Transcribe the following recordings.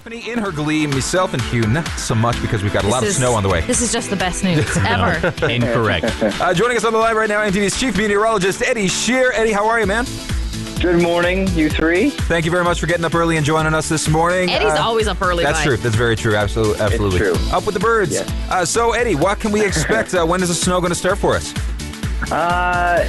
Stephanie in her glee, myself and Hugh, not so much because we've got a lot of snow on the way. This is just the best news ever. Incorrect. Joining us on the line right now, NTV's chief meteorologist, Eddie Shear. Eddie, how are you, man? Good morning, you three. Thank you very much for getting up early and joining us this morning. Eddie's always up early. That's true. That's very true. Absolutely. It's true. Up with the birds. Yes. So, Eddie, what can we expect? When is the snow going to start for us?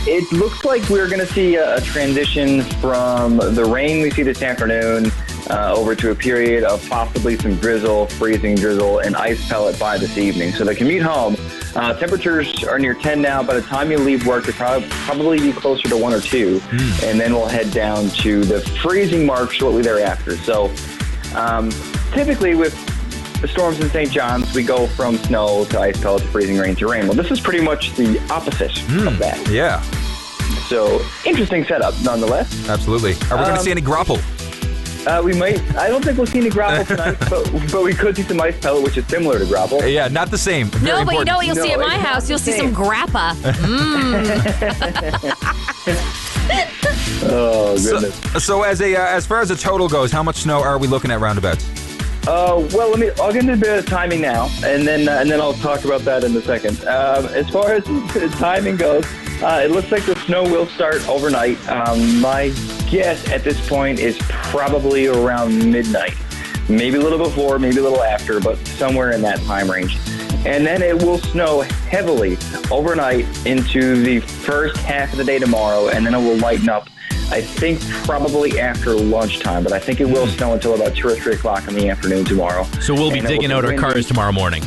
It looks like we're going to see a transition from the rain we see this afternoon over to a period of possibly some drizzle, freezing drizzle, and ice pellet by this evening. So the commute home, temperatures are near 10 now. By the time you leave work, you'll probably be closer to 1 or 2, and then we'll head down to the freezing mark shortly thereafter. So typically with the storms in St. John's, we go from snow to ice pellet to freezing rain to rain. Well, this is pretty much the opposite of that. Yeah. So interesting setup nonetheless. Absolutely. Are we going to see any grapple? We might. I don't think we'll see any grapple tonight, but we could see some ice pellet, which is similar to grapple. Yeah, not the same. Very No, but you important. know what you'll see at my house? You'll see some grappa. Oh goodness. So as far as the total goes, how much snow are we looking at roundabouts? Well, I'll get into a bit of timing now, and then I'll talk about that in a second. As far as the timing goes, it looks like the snow will start overnight. My guess at this point is probably around midnight. Maybe a little before, maybe a little after, but somewhere in that time range. And then it will snow heavily overnight into the first half of the day tomorrow, and then it will lighten up, I think, probably after lunchtime. But I think it will snow until about 2 or 3 o'clock in the afternoon tomorrow. So we'll be digging out our cars tomorrow morning.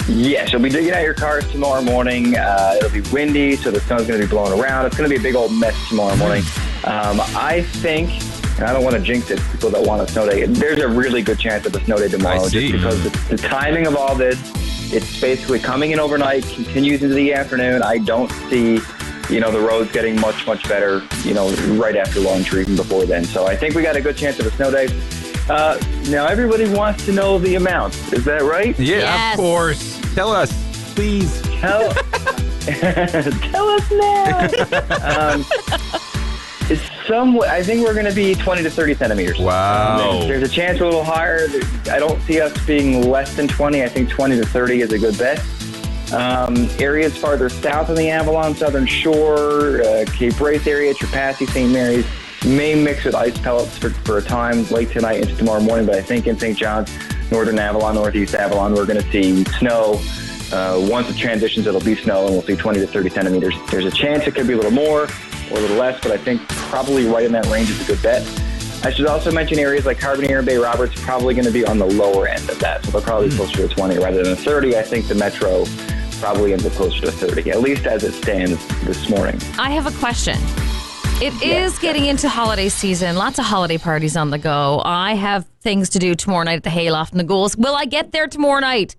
Yes, you'll be digging out your cars tomorrow morning. It'll be windy, so the snow's going to be blowing around. It's going to be a big old mess tomorrow morning. I think, and I don't want to jinx it, people that want a snow day, there's a really good chance of a snow day tomorrow. Just because the timing of all this, it's basically coming in overnight, continues into the afternoon. I don't see, the roads getting much, much better, right after lunch or even before then. So I think we got a good chance of a snow day. Now everybody wants to know the amount. Is that right? Yeah, Yes. of course. Tell us, please. Tell us now. I think we're going to be 20 to 30 centimeters. Wow. There's a chance we're a little higher. I don't see us being less than 20. I think 20 to 30 is a good bet. Areas farther south on the Avalon, Southern Shore, Cape Race area, Trepassey, St. Mary's, may mix with ice pellets for a time late tonight into tomorrow morning. But I think in St. John's, Northern Avalon, Northeast Avalon, we're going to see snow. Once it transitions, it'll be snow, and we'll see 20 to 30 centimeters. There's a chance it could be a little more or a little less, but I think probably right in that range is a good bet. I should also mention areas like Carbonear and Bay Roberts probably going to be on the lower end of that, so they'll probably be closer to 20 rather than 30. I think the Metro probably ends up closer to 30, at least as it stands this morning. I have a question. It is getting into holiday season. Lots of holiday parties on the go. I have things to do tomorrow night at the Hayloft and the Ghouls. Will I get there tomorrow night?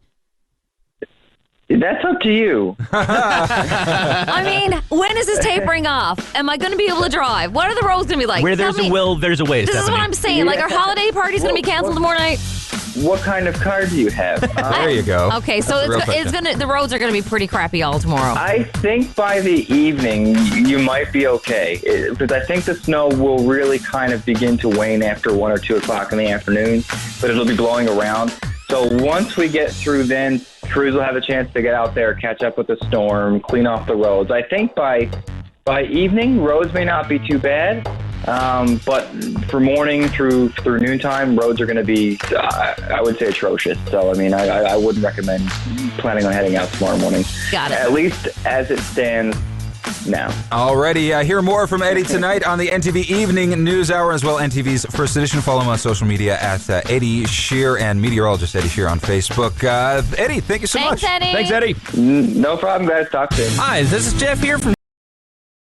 That's up to you. I mean, when is this tapering off? Am I going to be able to drive? What are the roads going to be like? Where there's a will, there's a way, This is what I'm saying. Like, our holiday party's going to be canceled tomorrow night? What kind of car do you have? There you go. Okay, so the roads are going to be pretty crappy all tomorrow. I think by the evening, you might be okay. Because I think the snow will really kind of begin to wane after 1 or 2 o'clock in the afternoon, but it'll be blowing around. So once we get through then, crews will have a chance to get out there, catch up with the storm, clean off the roads. I think by evening, roads may not be too bad, but for morning through noontime, roads are going to be, I would say, atrocious. So, I mean, I wouldn't recommend planning on heading out tomorrow morning. Got it. At least as it stands now. Alrighty, hear more from Eddie tonight on the NTV Evening News Hour, as well NTV's First Edition. Follow him on social media at Eddie Shear and meteorologist Eddie Shear on Facebook. Eddie, thank you so much. Thanks, Eddie. Thanks, Eddie. No problem, guys. Talk soon. Hi, this is Jeff here from